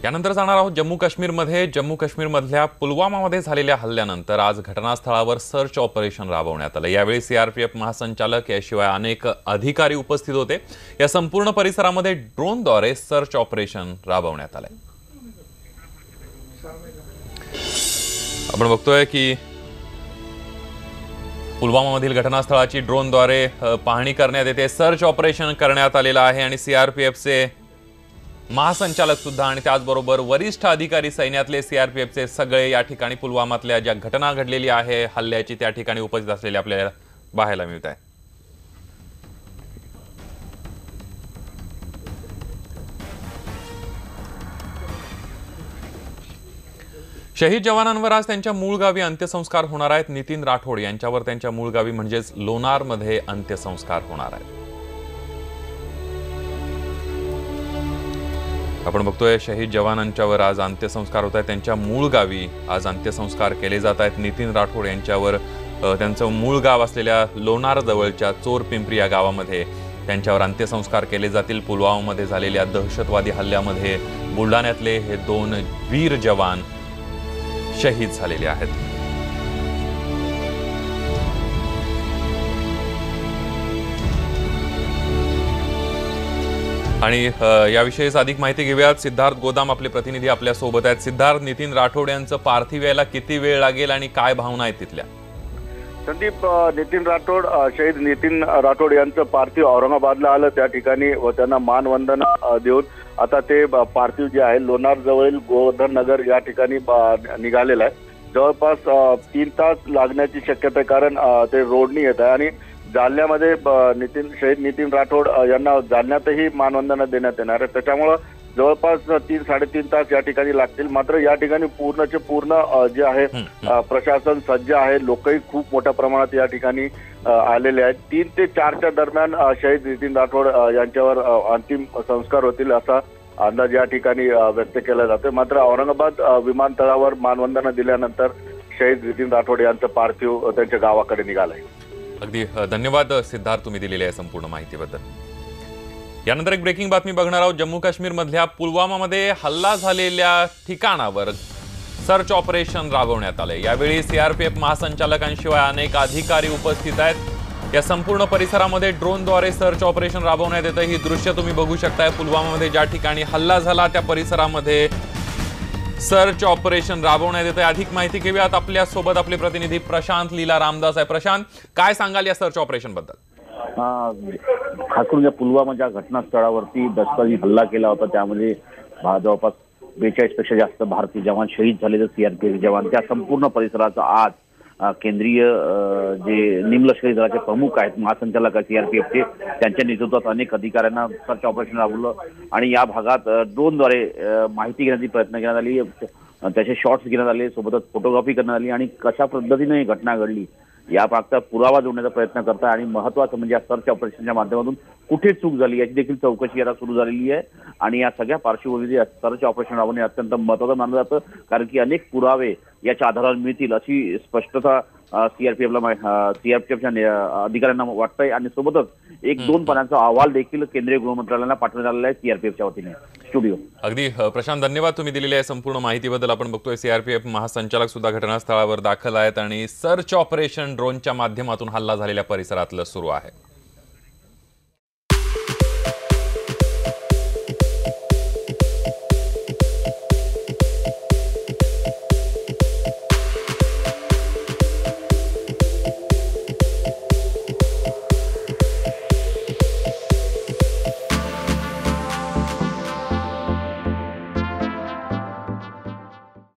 यानंतर जाणार आहोत जम्मू काश्मीरमध्ये। जम्मू काश्मीरमधल्या पुलवामामध्ये झालेल्या हल्ल्यानंतर आज घटनास्थळावर सर्च ऑपरेशन राबवण्यात आलं। यावेळी सीआरपीएफ महासंचालक याशिवाय अनेक अधिकारी उपस्थित होते। या संपूर्ण परिसरामध्ये ड्रोनद्वारे सर्च ऑपरेशन राबवण्यात आले। आपण बघतोय की पुलवामामधील घटनास्थळाची ड्रोनद्वारे पाहणी करण्यात येते। सर्च ऑपरेशन करण्यात आलेलं आहे आणि सीआरपीएफचे महासंचालक सुद्धा आणि त्याचबरोबर वरिष्ठ अधिकारी सैन्यातले सीआरपीएफचे सगळे या ठिकाणी पुलवामातल्या ज्या घटना घडलेली आहे हल्ल्याची त्या ठिकाणी उपस्थित असलेले आपल्याला पाहायला मिळत आहे। शहीद जवानांवर आज त्यांच्या मूळ गावी अंत्यसंस्कार होणार आहेत। नितीन राठोड यांच्यावर त्यांच्या मूळ गावी म्हणजेच लोणारमध्ये अंत्यसंस्कार होणार आहेत। आपण बघतोय शहीद जवानांच्यावर आज अंत्यसंस्कार होत आहेत। त्यांच्या मूळ गावी आज अंत्यसंस्कार केले जात आहेत। नितीन राठोड यांच्यावर त्यांचं मूळ गाव असलेल्या लोणार जवळच्या चोरपिंपरी या गावामध्ये त्यांच्यावर अंत्यसंस्कार केले जातील। पुलवामामध्ये झालेल्या दहशतवादी हल्ल्यामध्ये बुलढाण्यातले हे दोन वीर जवान शहीद झालेले आहेत। आणि याविषयीच अधिक माहिती घेऊयात। सिद्धार्थ गोदाम आपले प्रतिनिधी आपल्या सोबत आहेत। सिद्धार्थ, नितीन राठोड यांचं पार्थिव यायला किती वेळ लागेल आणि काय भावना आहेत तिथल्या? संदीप, नितीन राठोड शहीद नितीन राठोड यांचं पार्थिव औरंगाबादला आलं। त्या ठिकाणी व त्यांना मानवंदना देऊन आता ते पार्थिव जे आहे लोणार जवळील गोवर्धन नगर या ठिकाणी निघालेलं आहे। जवळपास 3 तास लागण्याची शक्यता आहे, कारण ते रोडनी येत आहे आणि जालन्यामध्ये शहीद नितीन राठोड यांना जालन्यातही मानवंदना देण्यात येणार आहे। त्याच्यामुळं जवळपास 3-3.5 तास या ठिकाणी लागतील। मात्र या ठिकाणी पूर्णचे पूर्ण जे आहे प्रशासन सज्ज आहे। लोकही खूप मोठ्या प्रमाणात या ठिकाणी आलेले आहेत। 3 ते 4च्या दरम्यान शहीद नितीन राठोड यांच्यावर अंतिम संस्कार होतील असा अंदाज या ठिकाणी व्यक्त केला जातोय। मात्र औरंगाबाद विमानतळावर मानवंदना दिल्यानंतर शहीद नितीन राठोड यांचं पार्थिव त्यांच्या गावाकडे निघालंय। अगदी धन्यवाद सिद्धार्थ, तुम्ही दिलेल्या संपूर्ण माहितीबद्दल। यानंतर एक ब्रेकिंग बातमी बघणार आहोत। जम्मू काश्मीरमधल्या पुलवामामध्ये हल्ला झालेल्या ठिकाणावर सर्च ऑपरेशन राबवण्यात आले। यावेळी सीआरपीएफ महासंचालकांशिवाय अनेक अधिकारी उपस्थित आहेत। या संपूर्ण परिसरामध्ये ड्रोनद्वारे सर्च ऑपरेशन राबवण्यात येतं। ही दृश्य तुम्ही बघू शकताय। पुलवामामध्ये ज्या ठिकाणी हल्ला झाला त्या परिसरामध्ये सर्च ऑपरेशन राबवण्यात येतं। अधिक माहिती घेऊयात। आपल्या सोबत आपले प्रतिनिधी प्रशांत लीला रामदास आहे। प्रशांत, काय सांगाल या सर्च ऑपरेशन बद्दल? खास करून पुलवामाच्या घटनास्थळावरती दहशतवादी हल्ला केला होता, त्यामध्ये जवळपास 42 पेक्षा जास्त भारतीय जवान शहीद झालेले सीआरपीएफ जवान, त्या संपूर्ण परिसराचा आज केंद्रीय जे निमलष्करी दलाचे प्रमुख आहेत, महासंचालक सीआरपीएफचे, त्यांच्या नेतृत्वात अनेक अधिकाऱ्यांना सर्च ऑपरेशन राबवलं आणि या भागात ड्रोनद्वारे माहिती घेण्याचा प्रयत्न करण्यात आली, त्याचे शॉट्स घेण्यात आले, सोबतच फोटोग्राफी करण्यात आली आणि कशा पद्धतीने ही घटना घडली या भागाचा पुरावा जोडण्याचा प्रयत्न करतात। आणि महत्त्वाचं म्हणजे या सर्च ऑपरेशनच्या माध्यमातून कुठे चूक झाली याची देखील चौकशी आता सुरू झालेली आहे। आणि या सगळ्या पार्श्वभूमीवर सर्च ऑपरेशन राबवणे अत्यंत महत्त्वाचं मानलं जातं, कारण की अनेक पुरावे याच्या आधारावर मिळतील अशी स्पष्टता सीआरपीएफच्या अधिकाऱ्यांना वाटतंय। आणि सोबतच 1-2 पानांचा अहवाल देखील केंद्रीय गृहमंत्रालयाला पाठवण्यात आलेला आहे सीआरपीएफच्या वतीने। स्टुडिओ अगदी प्रशांत, धन्यवाद तुम्ही दिलेल्या संपूर्ण माहितीबद्दल। आपण बघतोय सीआरपीएफ महासंचालक सुद्धा घटनास्थळावर दाखल आहेत आणि सर्च ऑपरेशन ड्रोनच्या माध्यमातून हल्ला झालेल्या परिसरातलं सुरू आहे।